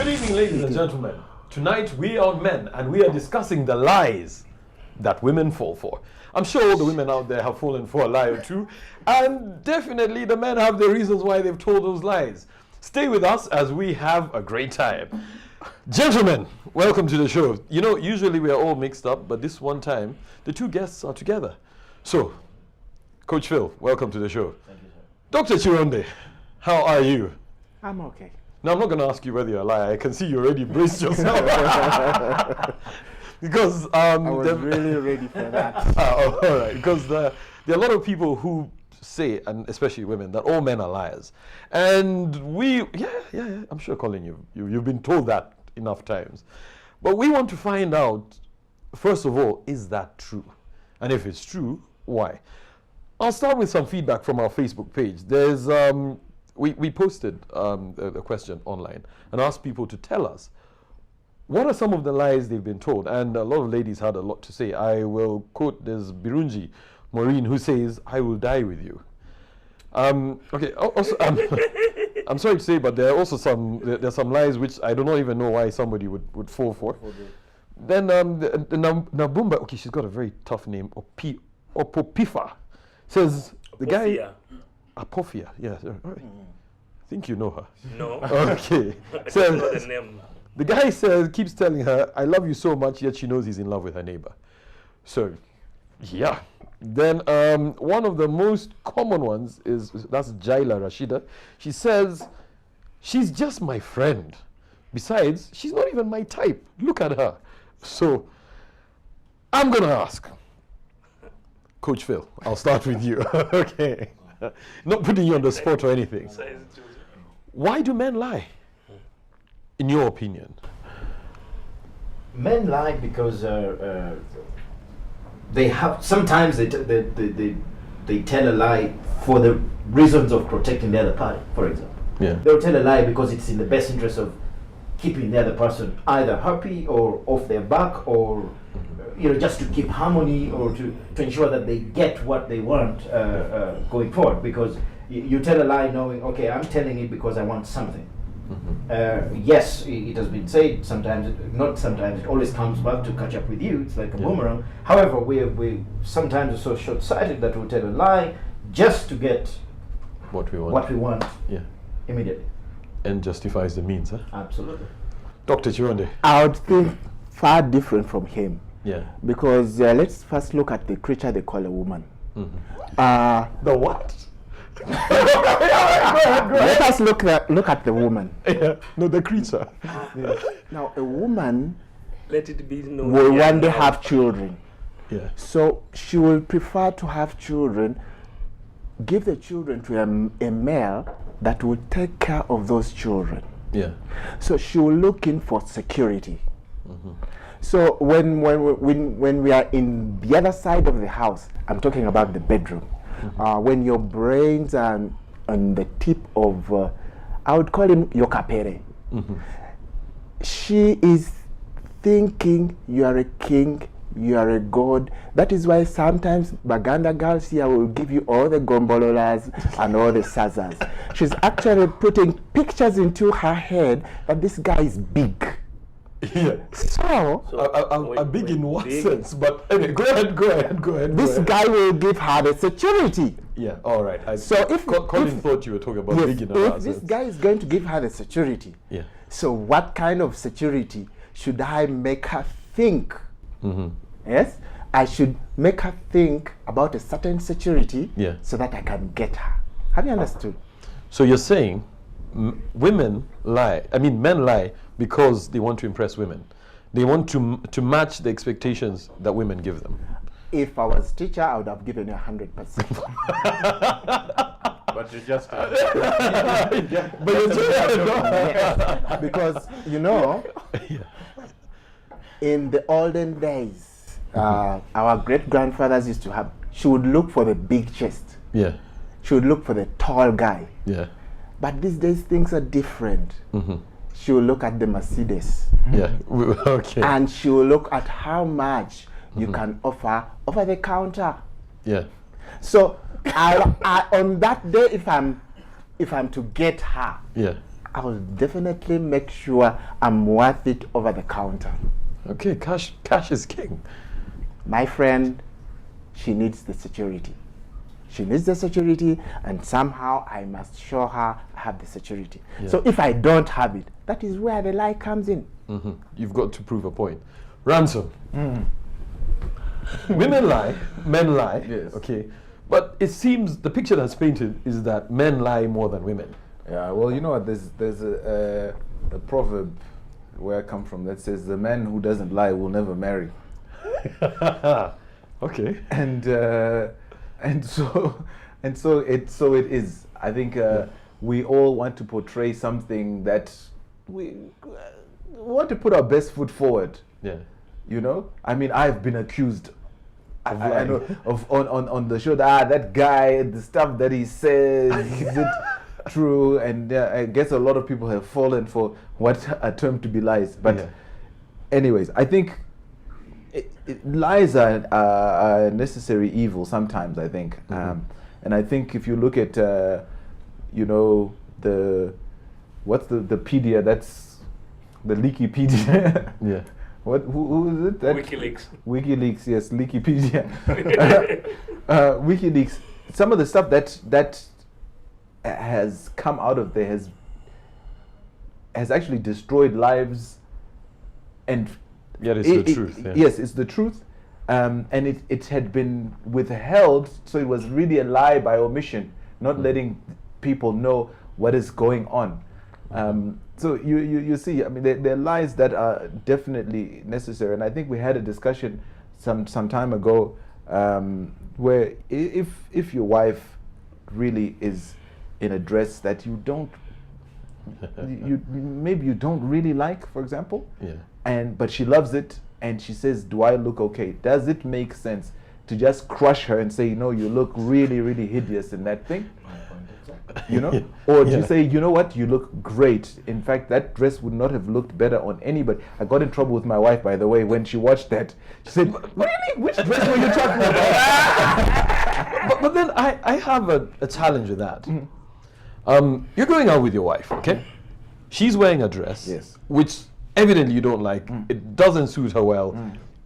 Good evening, ladies and gentlemen. Tonight we are men and we are discussing the lies that women fall for. I'm sure all the women out there have fallen for a lie or two, and definitely the men have their reasons why they've told those lies. Stay with us as we have a great time. Gentlemen, welcome to the show. You know, usually we are all mixed up, but this one time, the two guests are together. So, Coach Phil, welcome to the show. Thank you, sir. Dr. Chironde, how are you? I'm okay. Now, I'm not going to ask you whether you're a liar. I can see you already braced yourself. Because I was really ready for that. all right. Because there are a lot of people who say, and especially women, that all men are liars. And I'm sure, Colin, you've been told that enough times. But we want to find out, first of all, is that true? And if it's true, why? I'll start with some feedback from our Facebook page. There's we posted a question online and asked people to tell us what are some of the lies they've been told. And a lot of ladies had a lot to say. I will quote, there's Birunji Maureen who says, "I will die with you." Okay, also, I'm sorry to say, but there are also there's some lies which I do not even know why somebody would fall for. Then Nabumba, okay, she's got a very tough name, Opopifa, says the guy, Apophia, yes, right. I think you know her. No. Okay. So know the name. The guy keeps telling her, "I love you so much," yet she knows he's in love with her neighbor. So, yeah. Then one of the most common ones that's Jaila Rashida. She says, "She's just my friend. Besides, she's not even my type. Look at her." So, I'm going to ask, Coach Phil, I'll start with you. Okay. Not putting you on the spot or anything. Why do men lie, in your opinion? Men lie because they have, sometimes they tell a lie for the reasons of protecting the other party, for example. Yeah. They'll tell a lie because it's in the best interest of keeping the other person either happy or off their back, or just to keep harmony, or to ensure that they get what they want going forward. Because you tell a lie knowing, okay, I'm telling it because I want something. Yes, it has been said, not sometimes, it always comes back to catch up with you. It's like a boomerang. However, we sometimes are so short-sighted that we tell a lie just to get what we want. Yeah. Immediately. And justifies the means, huh? Absolutely. Dr. Chironde. I would think far different from him. Yeah. Because let's first look at the creature they call a woman. The what? Let us look at the woman. Yeah. No, the creature. Now, a woman Let it be known. will one day have children. Yeah. So she will prefer to have children, give the children to a male that will take care of those children. Yeah. So she will look in for security. So when we are in the other side of the house, I'm talking about the bedroom, when your brains are on the tip of, I would call him your kapere. She is thinking you are a king, you are a god. That is why sometimes Baganda girls here will give you all the gombololas and all the sazas. She's actually putting pictures into her head that this guy is big. Yeah. So I'm big in what sense? But anyway, go ahead. This guy will give her the security. Yeah, all right. So if Colin thought you were talking about yes, big in if another this sense. guy is going to give her the security, Yeah. so what kind of security should I make her think? Yes, I should make her think about a certain security, so that I can get her. Have you understood? So you're saying men lie because they want to impress women. They want to match the expectations that women give them. If I was teacher, I would have given you 100%. But you just Yes, because in the olden days, our great-grandfathers used to have, she would look for the big chest. Yeah. She would look for the tall guy. Yeah. But these days things are different. She will look at the Mercedes. Yeah. Okay. And she will look at how much you can offer over the counter. Yeah. So I on that day, if I'm to get her, Yeah. I will definitely make sure I'm worth it over the counter. Okay, cash is king. My friend, she needs the security. She needs the security, and somehow I must show her I have the security. Yeah. So if I don't have it, that is where the lie comes in. You've got to prove a point. Ransom. Women lie, men lie. Yes. Okay, but it seems the picture that's painted is that men lie more than women. Yeah, well, you know what? There's a proverb where I come from that says the man who doesn't lie will never marry. Okay. And so it is. I think we all want to portray something that we want to put our best foot forward. Yeah. You know, I mean, I've been accused. I lying. know of on the show that guy, the stuff that he says, is it true? And I guess a lot of people have fallen for what are termed to be lies. But Yeah. anyways, I think lies are a necessary evil sometimes. I think, and I think if you look at you know, what's the pedia? That's the Leakypedia. Yeah. Who is it? That WikiLeaks. WikiLeaks, yes, Leakypedia. WikiLeaks. Some of the stuff that has come out of there has actually destroyed lives, and Yeah, it's the truth. Yeah. Yes, it's the truth, and it had been withheld, so it was really a lie by omission, not letting people know what is going on. So you see, I mean, there are lies that are definitely necessary, and I think we had a discussion some time ago where if your wife really is in a dress that you don't, maybe you don't really like, for example, Yeah. but she loves it, and she says, "Do I look okay?" Does it make sense to just crush her and say, "No, you look really, really hideous in that thing"? You know, or do you Yeah. say, "You know what, you look great. In fact, that dress would not have looked better on anybody." I got in trouble with my wife, by the way, when she watched that. She said, "Really? Which dress were you talking about?" But then I have a challenge with that. You're going out with your wife, okay? She's wearing a dress, Yes. which evidently you don't like. It doesn't suit her well.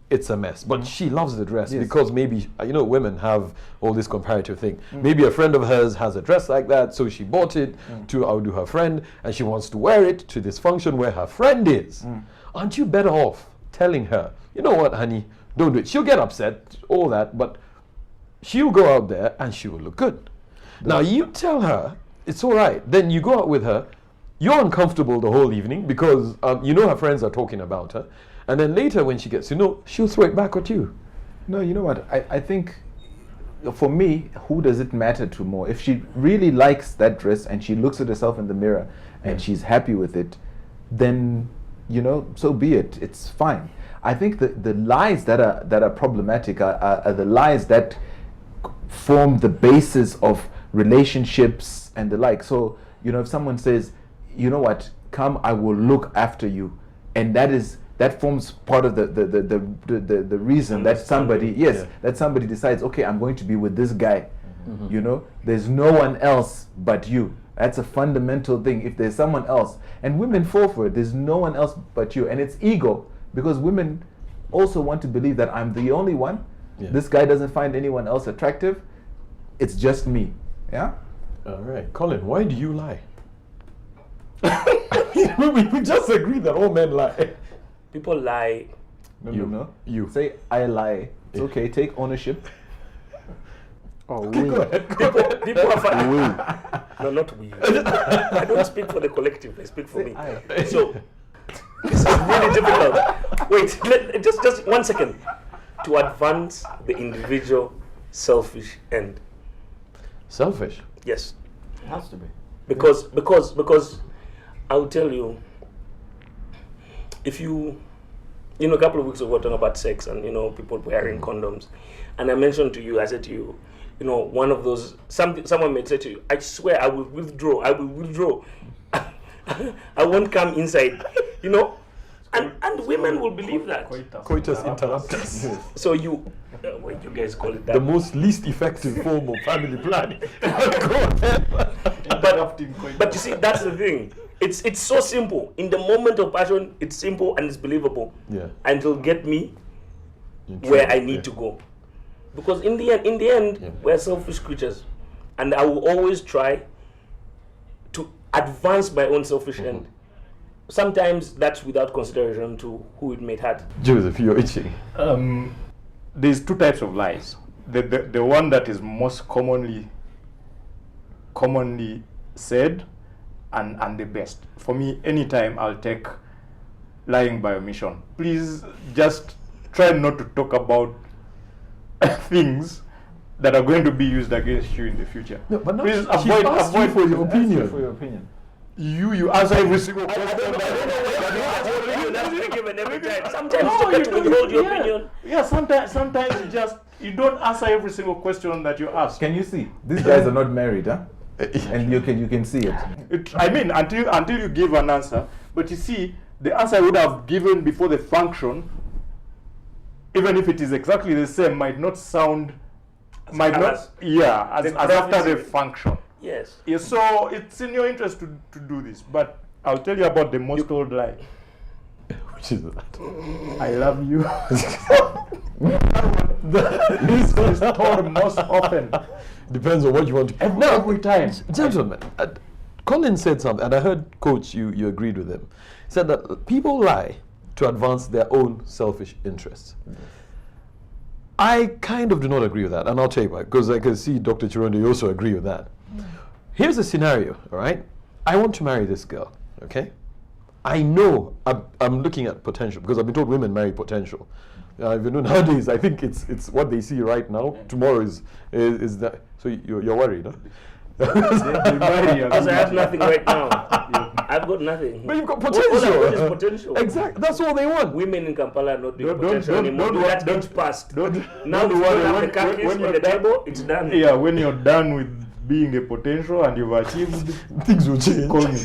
It's a mess. But she loves the dress Yes. because maybe, you know, women have all this comparative thing. Maybe a friend of hers has a dress like that, so she bought it to outdo her friend, and she wants to wear it to this function where her friend is. Aren't you better off telling her, "You know what, honey, don't do it"? She'll get upset, all that, but she'll go out there and she will look good. Now you tell her it's all right. Then you go out with her. You're uncomfortable the whole evening because you know her friends are talking about her. And then later when she gets to know, she'll throw it back at you. No, you know what? I think for me, who does it matter to more? If she really likes that dress and she looks at herself in the mirror and she's happy with it, then, you know, so be it. It's fine. I think the lies that are problematic are the lies that form the basis of relationships and the like. So, you know, if someone says, "You know what, come, I will look after you," and that forms part of the reason that somebody that somebody decides, "Okay, I'm going to be with this guy." You know, there's no one else but you. That's a fundamental thing. If there's someone else, and women fall for it, there's no one else but you, and it's ego, because women also want to believe that I'm the only one. Yeah. This guy doesn't find anyone else attractive. It's just me. Yeah. All right. Colin, why do you lie? we just agreed that all men lie. People lie. No. You. Say I lie. It's okay. Take ownership. Oh, Okay, we. go ahead. People are No, not we. I don't speak for the collective. I speak for me. So this is really difficult. Wait, just 1 second. To advance the individual selfish end. Selfish. Yes. It has to be. Because I'll tell you, if you a couple of weeks ago we were talking about sex and people wearing condoms, and I mentioned to you, I said to you, one of those, someone may say to you, "I swear I will withdraw, I won't come inside," and women will believe that. Coitus interruptus. So what you guys call it that? The most least effective form of family planning. Go ahead. But you see, that's the thing. It's so simple. In the moment of passion, it's simple and it's believable. Yeah. And it'll get me In where trouble, I need yeah. to go. Because in the end, Yeah. we're selfish creatures. And I will always try to advance my own selfish end. Sometimes that's without consideration to who it may hurt. Joseph, you're itching. There's two types of lies. The one that is most commonly said and the best. For me, anytime I'll take lying by omission. Please just try not to talk about things that are going to be used against you in the future. No, but now Please she asked you for your opinion. For your opinion. You answer every single question. Sometimes you get to withhold your opinion. Yeah, sometimes you don't answer every single question that you ask. Can you see? These guys are not married, huh? And you can see it. I mean, until you give an answer, but you see, the answer I would have given before the function, even if it is exactly the same, might not sound, as after the function. Yes. Yeah, so it's in your interest to do this, but I'll tell you about the most old lie. Which is that? I love you. This is told most often. Depends on what you want to. Every time. Gentlemen, Colin said something, and I heard, Coach, you agreed with him. He said that people lie to advance their own selfish interests. I kind of do not agree with that, and I'll tell you why, because I can see Dr. Chirondo, you also agree with that. Here's a scenario, all right? I want to marry this girl, okay? I know I'm looking at potential, because I've been told women marry potential. You know, nowadays, I think it's what they see right now. Tomorrow is that. So you're worried, huh? Because I have nothing right now. I've got nothing. But you've got All I've got potential. is potential. Exactly. That's all they want. Women in Kampala are not doing Don't- potential don't- anymore. don't- That don't- age passed. Don't Now don't you worry, have the when car keys on you're the done- table, it's done. Yeah, when you're done with being a potential and you've achieved, Things will change. call me.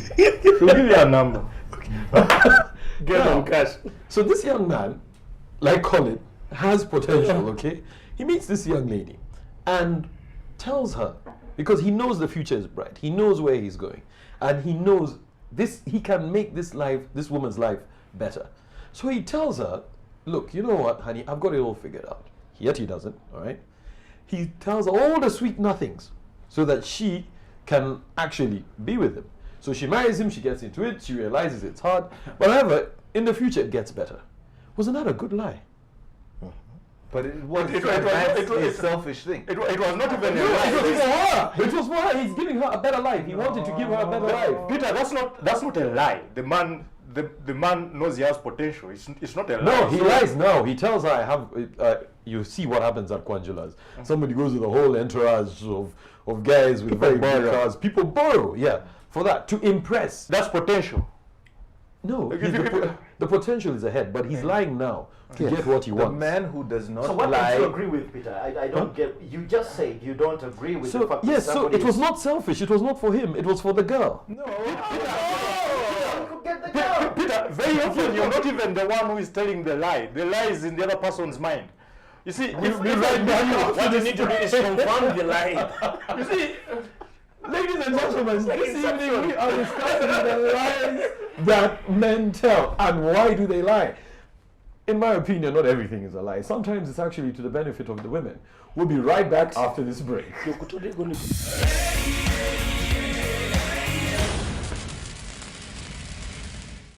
We'll give you a number. Get Now, on cash. So this young man, like Colin, has potential, okay? He meets this young lady and tells her, because he knows the future is bright, he knows where he's going, and he knows he can make this woman's life better. So he tells her, look, you know what, honey, I've got it all figured out. Yet he doesn't, all right? He tells her all the sweet nothings so that she can actually be with him. So she marries him, she gets into it, she realizes it's hard, but however, in the future it gets better. Wasn't that a good lie? But it was It was a selfish thing. It was not even a No, it was for lie. her. It was for her. He's giving her a better life. He wanted to give her a better life. Peter, that's not a lie. The man knows he has potential. It's not a lie. No, he lies now. He tells her, I have, you see what happens at Kwanjula's. Somebody goes with a whole entourage of guys with very big borrow. cars. People borrow, yeah, for that, to impress. That's potential. No, If you- the potential is ahead, but he's lying now to get what he The wants. man who does not So what lie. don't you agree with, Peter? I don't get. You just said you don't agree with the So, fact yes, that so somebody it was is- not selfish. It was not for him. It was for the girl. You could get the girl. Peter, very often you're not even the one who is telling the lie. The lie is in the other person's mind. You see, What you need to do is confirm the lie. You see, Ladies and gentlemen, like this Inception. evening we are discussing the lies that men tell and why do they lie. In my opinion, not everything is a lie. Sometimes it's actually to the benefit of the women. We'll be right back after this break. You're totally going to